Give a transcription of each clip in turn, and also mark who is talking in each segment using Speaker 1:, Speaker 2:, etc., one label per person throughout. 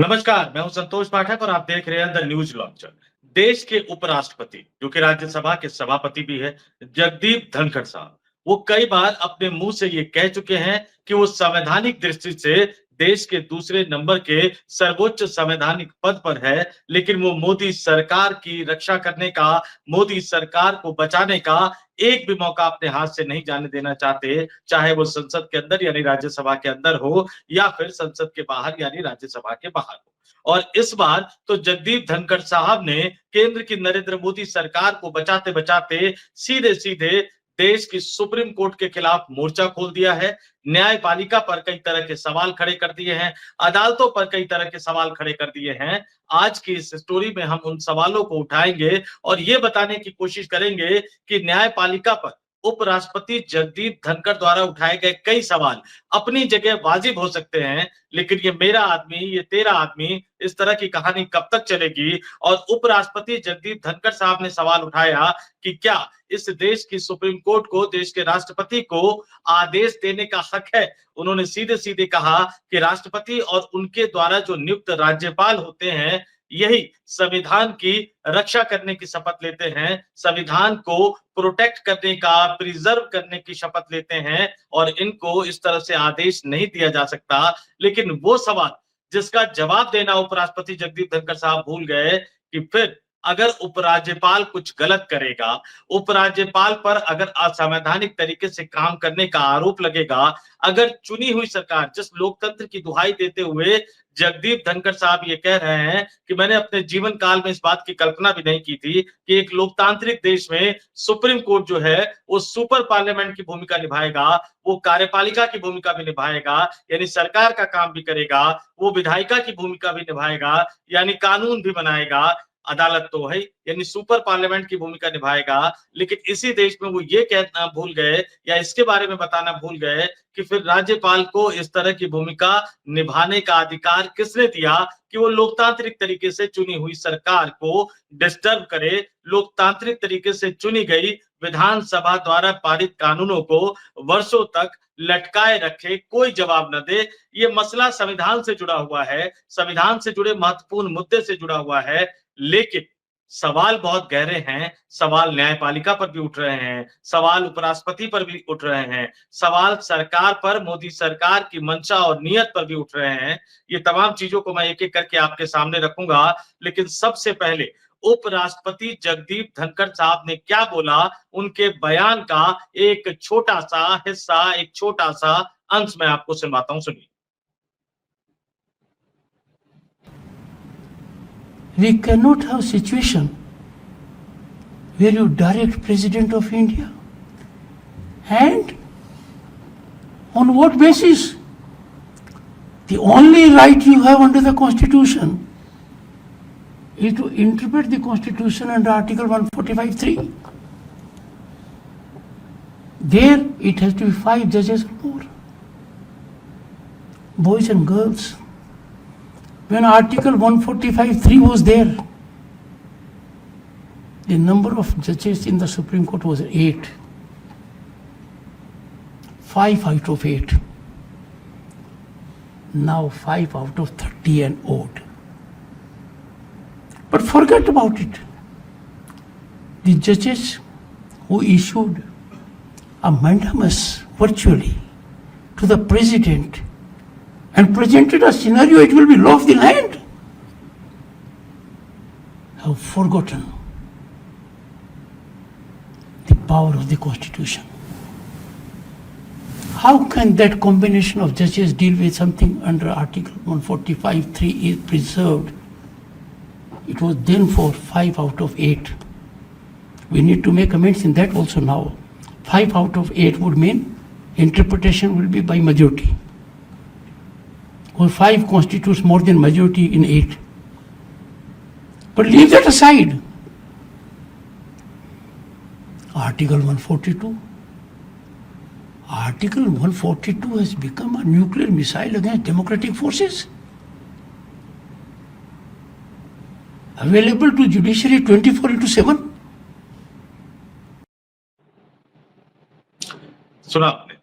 Speaker 1: नमस्कार, मैं हूं संतोष पाठक और आप देख रहे हैं द न्यूज लॉन्चर। देश के उपराष्ट्रपति जो कि राज्यसभा के सभापति भी है, जगदीप धनखड़ साहब, वो कई बार अपने मुंह से ये कह चुके हैं कि वो संवैधानिक दृष्टि से देश के दूसरे नंबर के सर्वोच्च संवैधानिक पद पर है, लेकिन वो मोदी सरकार की रक्षा करने का, मोदी सरकार को बचाने का एक भी मौका अपने हाथ से नहीं जाने देना चाहते, चाहे वो संसद के अंदर यानी राज्यसभा के अंदर हो या फिर संसद के बाहर यानी राज्यसभा के बाहर हो। और इस बार तो जगदीप धनखड़ साहब ने केंद्र की नरेंद्र मोदी सरकार को बचाते बचाते सीधे सीधे देश की सुप्रीम कोर्ट के खिलाफ मोर्चा खोल दिया है। न्यायपालिका पर कई तरह के सवाल खड़े कर दिए हैं, अदालतों पर कई तरह के सवाल खड़े कर दिए हैं। आज की इस स्टोरी में हम उन सवालों को उठाएंगे और ये बताने की कोशिश करेंगे कि न्यायपालिका पर उपराष्ट्रपति जगदीप धनखड़ द्वारा उठाए गए कई सवाल अपनी जगह वाजिब हो सकते हैं, लेकिन ये मेरा आदमी, ये तेरा आदमी, इस तरह की कहानी कब तक चलेगी? और उपराष्ट्रपति जगदीप धनखड़ साहब ने सवाल उठाया कि क्या इस देश की सुप्रीम कोर्ट को, देश के राष्ट्रपति को आदेश देने का हक है? उन्होंने सीधे सीधे कहा कि राष्ट्रपति और उनके द्वारा जो नियुक्त राज्यपाल होते हैं, यही संविधान की रक्षा करने की शपथ लेते हैं, संविधान को प्रोटेक्ट करने का, प्रिजर्व करने की शपथ लेते हैं और इनको इस तरह से आदेश नहीं दिया जा सकता। लेकिन वो सवाल जिसका जवाब देना उपराष्ट्रपति जगदीप धनखड़ साहब भूल गए कि फिर अगर उपराज्यपाल कुछ गलत करेगा, उपराज्यपाल पर अगर असंवैधानिक तरीके से काम करने का आरोप लगेगा, अगर चुनी हुई सरकार, जिस लोकतंत्र की दुहाई देते हुए जगदीप धनखड़ साहब ये कह रहे हैं कि मैंने अपने जीवन काल में इस बात की कल्पना भी नहीं की थी कि एक लोकतांत्रिक देश में सुप्रीम कोर्ट जो है वो सुपर पार्लियामेंट की भूमिका निभाएगा, वो कार्यपालिका की भूमिका भी निभाएगा, यानी सरकार का काम भी करेगा, वो विधायिका की भूमिका भी निभाएगा, यानी कानून भी बनाएगा, अदालत तो है यानी सुपर पार्लियामेंट की भूमिका निभाएगा। लेकिन इसी देश में वो ये कहना भूल गए या इसके बारे में बताना भूल गए कि फिर राज्यपाल को इस तरह की भूमिका निभाने का अधिकार किसने दिया कि वो लोकतांत्रिक तरीके से चुनी हुई सरकार को डिस्टर्ब करे, लोकतांत्रिक तरीके से चुनी गई विधानसभा द्वारा पारित कानूनों को वर्षों तक लटकाए रखे, कोई जवाब न दे। ये मसला संविधान से जुड़ा हुआ है, संविधान से जुड़े महत्वपूर्ण मुद्दे से जुड़ा हुआ है, लेकिन सवाल बहुत गहरे हैं, सवाल न्यायपालिका पर भी उठ रहे हैं, सवाल उपराष्ट्रपति पर भी उठ रहे हैं, सवाल सरकार पर, मोदी सरकार की मंशा और नियत पर भी उठ रहे हैं। ये तमाम चीजों को मैं एक-एक करके आपके सामने रखूंगा, लेकिन सबसे पहले उपराष्ट्रपति जगदीप धनखड़ साहब ने क्या बोला, उनके बयान का एक छोटा-सा हिस्सा, एक छोटा-सा अंश मैं आपको सुनवाता हूं, सुनिए।
Speaker 2: We cannot have a situation where you direct President of India. And on what basis? The only right you have under the Constitution is to interpret the Constitution under Article 145(3). There it has to be 5 judges or more, boys and girls. When Article 145(3) was there, the number of judges in the Supreme Court was 8. 5 out of 8. Now 5 out of 30 and odd. But forget about it. The judges who issued a mandamus virtually to the President and presented a scenario it will be law of the land, have forgotten the power of the Constitution. How can that combination of judges deal with something under Article 145(3) is preserved? It was then for 5 out of 8. We need to make amends in that also now. 5 out of 8 would mean interpretation will be by majority. Or 5 constitutes more than majority in 8. But leave that aside. Article 142. Article 142 has become a nuclear missile against democratic forces. Available to judiciary 24/7.
Speaker 1: सुना आपने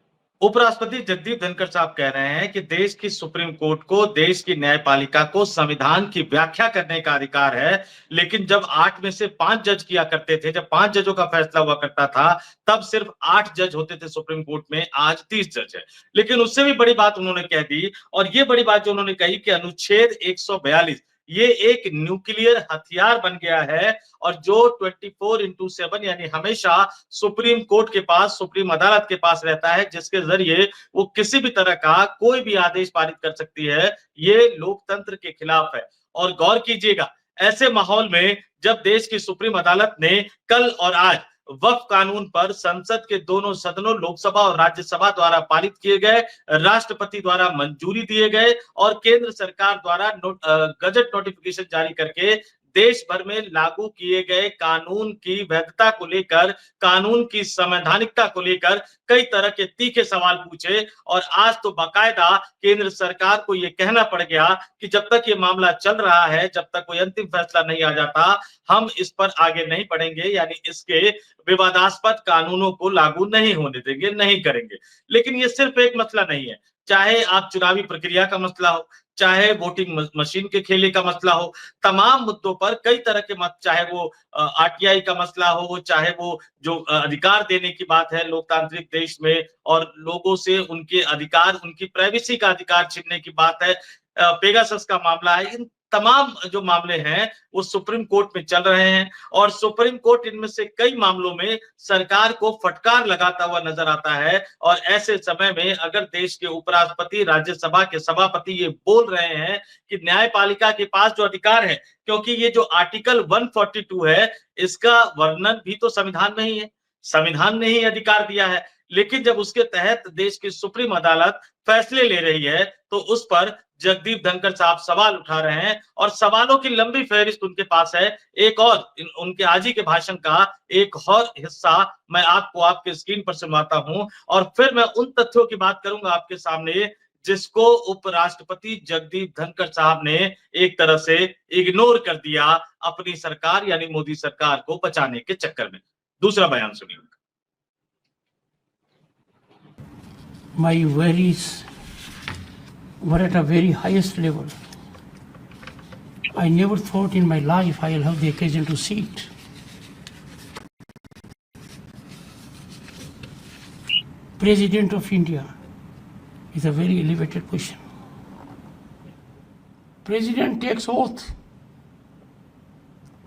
Speaker 1: उपराष्ट्रपति जगदीप धनखड़ साहब कह रहे हैं कि देश की सुप्रीम कोर्ट को, देश की न्यायपालिका को संविधान की व्याख्या करने का अधिकार है, लेकिन जब 8 में से 5 जज किया करते थे, जब 5 जजों का फैसला हुआ करता था, तब सिर्फ 8 जज होते थे सुप्रीम कोर्ट में, आज 30 जज है। लेकिन उससे भी बड़ी बात उन्होंने कह दी, और ये बड़ी बात जो उन्होंने कही कि अनुच्छेद 142 ये एक न्यूक्लियर हथियार बन गया है, और जो 24/7 यानी हमेशा सुप्रीम कोर्ट के पास, सुप्रीम अदालत के पास रहता है, जिसके जरिए वो किसी भी तरह का कोई भी आदेश पारित कर सकती है, ये लोकतंत्र के खिलाफ है। और गौर कीजिएगा, ऐसे माहौल में जब देश की सुप्रीम अदालत ने कल और आज वक्फ कानून पर संसद के दोनों सदनों, लोकसभा और राज्यसभा द्वारा पारित किए गए, राष्ट्रपति द्वारा मंजूरी दिए गए और केंद्र सरकार द्वारा गजट नोटिफिकेशन जारी करके देश भर में लागू किए गए कानून की वैधता को लेकर, कानून की संवैधानिकता को लेकर कई तरह के तीखे सवाल पूछे, और आज तो बाकायदा केंद्र सरकार को यह कहना पड़ गया कि जब तक ये मामला चल रहा है, जब तक कोई अंतिम फैसला नहीं आ जाता, हम इस पर आगे नहीं बढ़ेंगे, यानी इसके विवादास्पद कानूनों को लागू नहीं होने देंगे, नहीं करेंगे। लेकिन ये सिर्फ एक मसला नहीं है, चाहे आप चुनावी प्रक्रिया का मसला हो, चाहे वोटिंग मशीन के खेले का मसला हो, तमाम मुद्दों पर कई तरह के मत, चाहे वो आरटीआई का मसला हो, चाहे वो जो अधिकार देने की बात है लोकतांत्रिक देश में, और लोगों से उनके अधिकार, उनकी प्राइवेसी का अधिकार छीनने की बात है, पेगासस का मामला है, इन तमाम जो मामले हैं वो सुप्रीम कोर्ट में चल रहे हैं, और सुप्रीम कोर्ट इनमें से कई मामलों में सरकार को फटकार लगाता हुआ नजर आता है। और ऐसे समय में अगर देश के उपराष्ट्रपति, राज्यसभा के सभापति ये बोल रहे हैं कि न्यायपालिका के पास जो अधिकार है, क्योंकि ये जो आर्टिकल 142 है, इसका वर्णन भी तो संविधान में ही है, संविधान ने ही अधिकार दिया है, लेकिन जब उसके तहत देश की सुप्रीम अदालत फैसले ले रही है, तो उस पर जगदीप धनखड़ साहब सवाल उठा रहे हैं, और सवालों की लंबी फहरिस्त उनके पास है। एक और उनके आज ही के भाषण का एक और हिस्सा मैं आपको आपके स्क्रीन पर सुनवाता हूं, और फिर मैं उन तथ्यों की बात करूंगा आपके सामने जिसको उपराष्ट्रपति जगदीप धनखड़ साहब ने एक तरह से इग्नोर कर दिया अपनी सरकार यानी मोदी सरकार को बचाने के चक्कर में। दूसरा बयान सुनिए।
Speaker 2: My worries were at a very highest level. I never thought in my life I'll have the occasion to see it. President of India is a very elevated position. President takes oath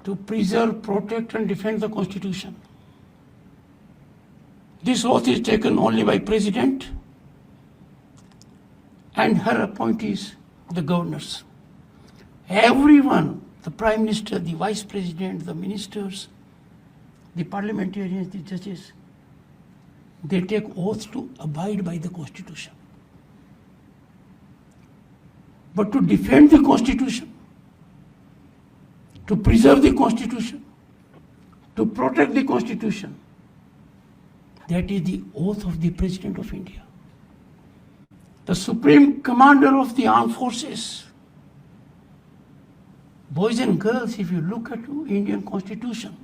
Speaker 2: to preserve, protect and defend the Constitution. This oath is taken only by President and her appointees, the governors. Everyone, the Prime Minister, the Vice President, the ministers, the parliamentarians, the judges, they take oath to abide by the Constitution. But to defend the Constitution, to preserve the Constitution, to protect the Constitution, that is the oath of the President of India. The Supreme Commander of the Armed Forces. Boys and girls, if you look at the Indian Constitution,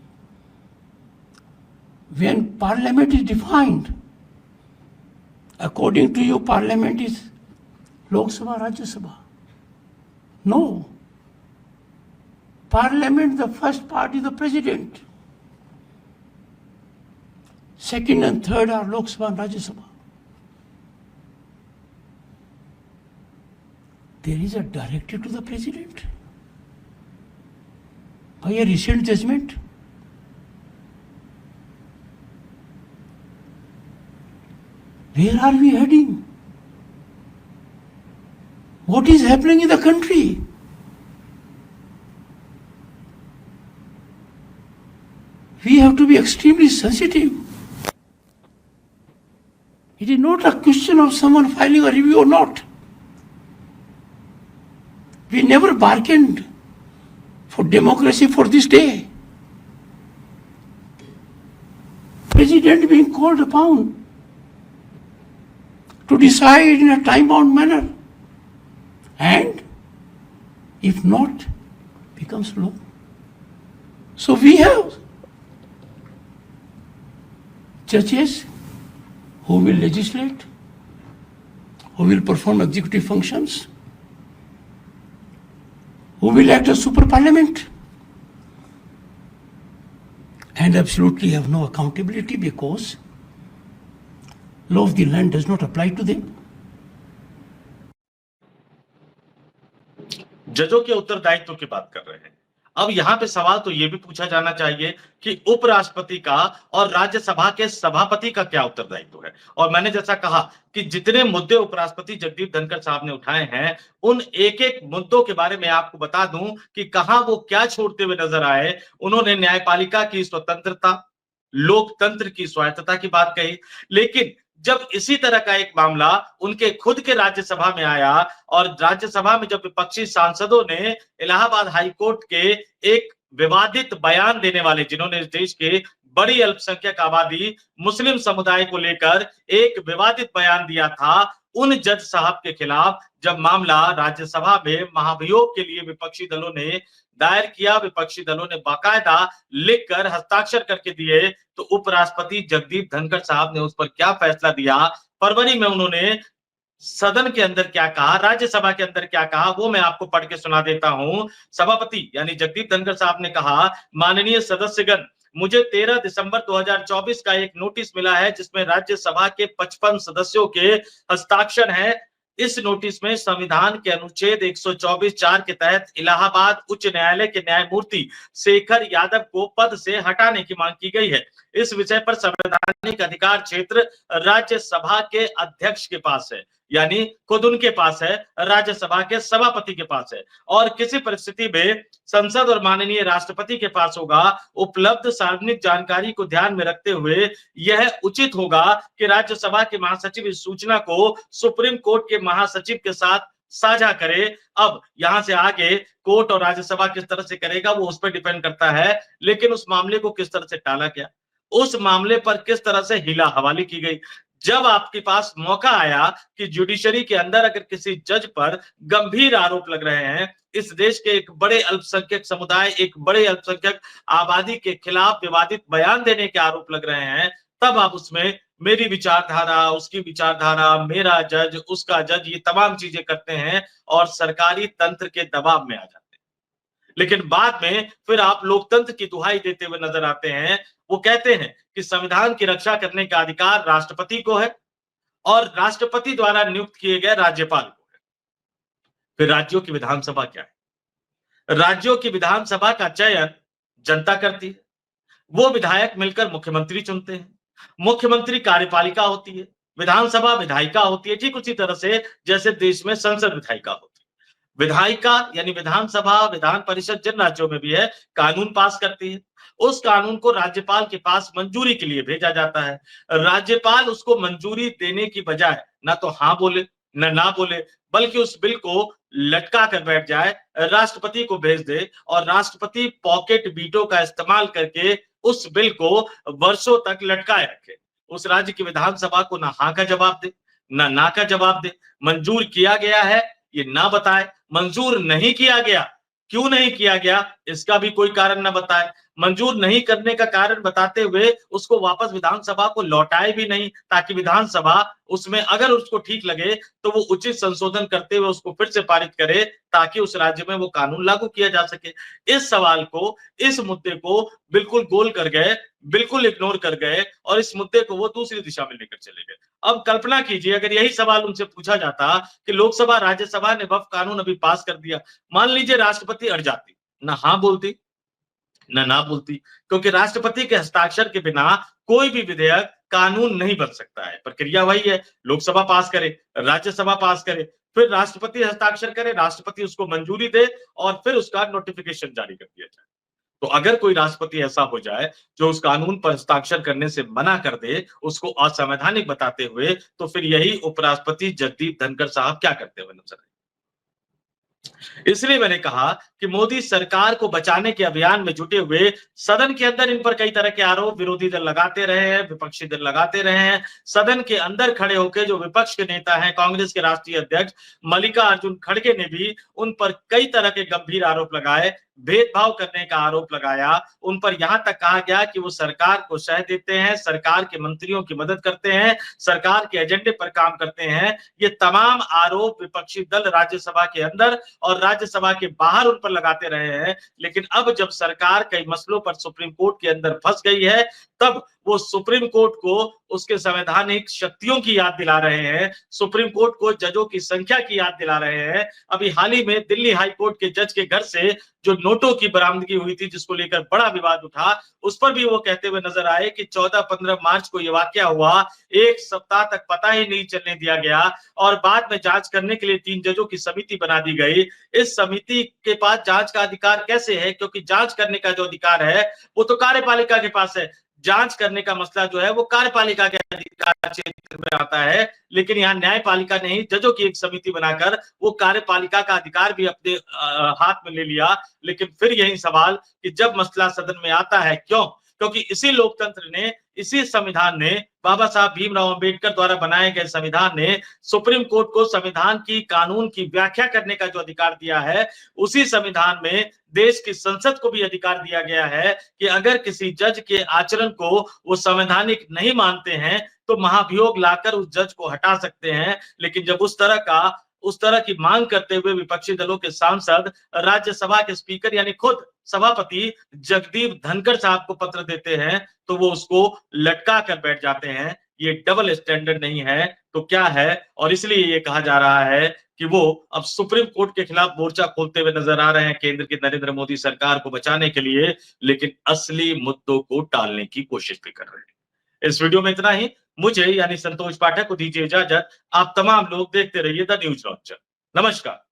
Speaker 2: when Parliament is defined, according to you, Parliament is Lok Sabha, Rajya Sabha. No. Parliament, the first part is the President. Second and third are Lok Sabha and Rajya Sabha. There is a directive to the President by a recent judgment. Where are we heading? What is happening in the country? We have to be extremely sensitive. It is not a question of someone filing a review or not. We never bargained for democracy for this day. President being called upon to decide in a time-bound manner, and if not, becomes law. So we have judges who will legislate, who will perform executive functions, who will act as super parliament, and absolutely have no accountability because law of the land does not apply to them.
Speaker 1: जजों के उत्तरदायित्व की बात कर रहे हैं। अब यहाँ पे सवाल तो ये भी पूछा जाना चाहिए कि उपराष्ट्रपति का और राज्यसभा के सभापति का क्या उत्तरदायित्व है। और मैंने जैसा कहा कि जितने मुद्दे उपराष्ट्रपति जगदीप धनखड़ साहब ने उठाए हैं, उन एक-एक मुद्दों के बारे में आपको बता दूं कि कहां वो क्या छोड़ते हुए नजर आए। उन्होंने न्यायपालिका की स्वतंत्रता, लोकतंत्र की स्वायत्तता की बात कही, लेकिन जब इसी तरह का एक मामला उनके खुद के राज्यसभा में आया और राज्यसभा में जब विपक्षी सांसदों ने इलाहाबाद हाई कोर्ट के एक विवादित बयान देने वाले, जिन्होंने इस देश के बड़ी अल्पसंख्यक आबादी मुस्लिम समुदाय को लेकर एक विवादित बयान दिया था, उन जज साहब के खिलाफ जब मामला राज्यसभा में महाभियोग के लिए विपक्षी दलों ने दायर किया, विपक्षी दलों ने बाकायदा लिखकर हस्ताक्षर करके दिए, तो उपराष्ट्रपति जगदीप धनखड़ साहब ने उस पर क्या फैसला दिया, फरवरी में उन्होंने सदन के अंदर क्या कहा, राज्यसभा के अंदर क्या कहा, वो मैं आपको पढ़ के सुना देता हूं। सभापति यानी जगदीप धनखड़ साहब ने कहा, माननीय सदस्यगण, मुझे 13 दिसंबर 2024 का एक नोटिस मिला है जिसमें राज्यसभा के 55 सदस्यों के हस्ताक्षर हैं। इस नोटिस में संविधान के अनुच्छेद 124(4) के तहत इलाहाबाद उच्च न्यायालय के न्यायमूर्ति शेखर यादव को पद से हटाने की मांग की गई है। इस विषय पर संवैधानिक अधिकार क्षेत्र राज्यसभा के अध्यक्ष के पास है, यानी खुद उनके पास है, राज्यसभा के सभापति के पास है, और किसी परिस्थिति में संसद और माननीय राष्ट्रपति के पास होगा। उपलब्ध सार्वजनिक जानकारी को ध्यान में रखते हुए यह उचित होगा कि राज्यसभा के महासचिव इस सूचना को सुप्रीम कोर्ट के महासचिव के साथ साझा करे। अब यहां से आगे कोर्ट और राज्यसभा किस तरह से करेगा वो उस पर डिपेंड करता है, लेकिन उस मामले को किस तरह से टाला गया, उस मामले पर किस तरह से हिला हवाली की गई। जब आपके पास मौका आया कि जुडिशरी के अंदर अगर किसी जज पर गंभीर आरोप लग रहे हैं, इस देश के एक बड़े अल्पसंख्यक समुदाय, एक बड़े अल्पसंख्यक आबादी के खिलाफ विवादित बयान देने के आरोप लग रहे हैं, तब आप उसमें मेरी विचारधारा, उसकी विचारधारा, मेरा जज, उसका जज, ये तमाम चीजें करते हैं और सरकारी तंत्र के दबाव में आ जाते हैं। लेकिन बाद में फिर आप लोकतंत्र की दुहाई देते हुए नजर आते हैं। वो कहते हैं कि संविधान की रक्षा करने का अधिकार राष्ट्रपति को है और राष्ट्रपति द्वारा नियुक्त किए गए राज्यपाल को है। फिर राज्यों की विधानसभा क्या है? राज्यों की विधानसभा का चयन जनता करती है। वो विधायक मिलकर मुख्यमंत्री चुनते हैं। मुख्यमंत्री कार्यपालिका होती है, विधानसभा विधायिका होती है, ठीक उसी तरह से जैसे देश में संसद विधायिका होती है। विधायिका यानी विधानसभा, विधान परिषद जिन राज्यों में भी है, कानून पास करती है। उस कानून को राज्यपाल के पास मंजूरी के लिए भेजा जाता है। राज्यपाल उसको मंजूरी देने की बजाय ना तो हाँ बोले ना बोले, बल्कि उस बिल को लटका कर बैठ जाए, राष्ट्रपति को भेज दे और राष्ट्रपति पॉकेट वीटो का इस्तेमाल करके उस बिल को वर्षों तक लटकाए रखे। उस राज्य की विधानसभा को ना हाँ का जवाब दे, ना का जवाब दे। मंजूर किया गया है ये ना बताए, मंजूर नहीं किया गया, क्यों नहीं किया गया इसका भी कोई कारण ना बताए। मंजूर नहीं करने का कारण बताते हुए उसको वापस विधानसभा को लौटाए भी नहीं, ताकि विधानसभा उसमें अगर उसको ठीक लगे तो वो उचित संशोधन करते हुए उसको फिर से पारित करे, ताकि उस राज्य में वो कानून लागू किया जा सके। इस सवाल को, इस मुद्दे को बिल्कुल गोल कर गए, बिल्कुल इग्नोर कर गए और इस मुद्दे को वो दूसरी दिशा में लेकर चले गए। अब कल्पना कीजिए अगर यही सवाल उनसे पूछा जाता कि लोकसभा राज्यसभा ने वक्फ कानून अभी पास कर दिया, मान लीजिए राष्ट्रपति अड़ जाती, ना हाँ बोलती ना बोलती, क्योंकि राष्ट्रपति के हस्ताक्षर के बिना कोई भी विधेयक कानून नहीं बन सकता है। प्रक्रिया वही है, लोकसभा पास करे, राज्यसभा पास करे, फिर राष्ट्रपति हस्ताक्षर करे, राष्ट्रपति उसको मंजूरी दे और फिर उसका नोटिफिकेशन जारी कर दिया जाए। तो अगर कोई राष्ट्रपति ऐसा हो जाए जो उस कानून पर हस्ताक्षर करने से मना कर दे, उसको असंवैधानिक बताते हुए, तो फिर यही उपराष्ट्रपति जगदीप धनखड़ साहब क्या करते हुए नजर आए? इसलिए मैंने कहा कि मोदी सरकार को बचाने के अभियान में जुटे हुए सदन के अंदर इन पर कई तरह के आरोप विरोधी दल लगाते रहे हैं, विपक्षी दल लगाते रहे हैं। सदन के अंदर खड़े होकर जो विपक्ष के नेता हैं, कांग्रेस के राष्ट्रीय अध्यक्ष मल्लिकार्जुन खड़गे ने भी उन पर कई तरह के गंभीर आरोप लगाए, भेदभाव करने का आरोप लगाया। उन पर यहां तक कहा गया कि वो सरकार को शह देते हैं, सरकार के मंत्रियों की मदद करते हैं, सरकार के एजेंडे पर काम करते हैं। ये तमाम आरोप विपक्षी दल राज्यसभा के अंदर और राज्यसभा के बाहर उन पर लगाते रहे हैं। लेकिन अब जब सरकार कई मसलों पर सुप्रीम कोर्ट के अंदर फंस गई है, तब वो सुप्रीम कोर्ट को उसके संवैधानिक शक्तियों की याद दिला रहे हैं, सुप्रीम कोर्ट को जजों की संख्या की याद दिला रहे हैं। अभी हाल ही में दिल्ली हाई कोर्ट के जज के घर से जो नोटों की बरामदगी हुई थी, जिसको लेकर बड़ा विवाद उठा, उस पर भी वो कहते हुए नजर आए कि 14-15 मार्च को ये वाकया हुआ, एक सप्ताह तक पता ही नहीं चलने दिया गया और बाद में जांच करने के लिए 3 जजों की समिति बना दी गई। इस समिति के पास जांच का अधिकार कैसे है? क्योंकि जांच करने का जो अधिकार है वो तो कार्यपालिका के पास है। जांच करने का मसला जो है वो कार्यपालिका के अधिकार क्षेत्र में आता है, लेकिन यहाँ न्यायपालिका ने ही जजों की एक समिति बनाकर वो कार्यपालिका का अधिकार भी अपने हाथ में ले लिया। लेकिन फिर यही सवाल कि जब मसला सदन में आता है, क्यों? क्योंकि इसी लोकतंत्र ने, इसी संविधान ने, बाबा साहब भीमराव अंबेडकर द्वारा बनाए गए संविधान ने सुप्रीम कोर्ट को संविधान की, कानून की व्याख्या करने का जो अधिकार दिया है, उसी संविधान में देश की संसद को भी अधिकार दिया गया है कि अगर किसी जज के आचरण को वो संवैधानिक नहीं मानते हैं तो महाभियोग लाकर उस जज को हटा सकते हैं। लेकिन जब उस तरह की मांग करते हुए विपक्षी दलों के सांसद राज्यसभा के स्पीकर यानी खुद सभापति जगदीप धनखड़ साहब को पत्र देते हैं, तो वो उसको लटका कर बैठ जाते हैं। ये डबल स्टैंडर्ड नहीं है तो क्या है? और इसलिए ये कहा जा रहा है कि वो अब सुप्रीम कोर्ट के खिलाफ मोर्चा खोलते हुए नजर आ रहे हैं केंद्र की नरेंद्र मोदी सरकार को बचाने के लिए, लेकिन असली मुद्दों को टालने की कोशिश भी कर रहे हैं। इस वीडियो में इतना ही। मुझे यानी संतोष पाठक को दीजिए इजाजत। आप तमाम लोग देखते रहिए द न्यूज लॉन्चर। नमस्कार।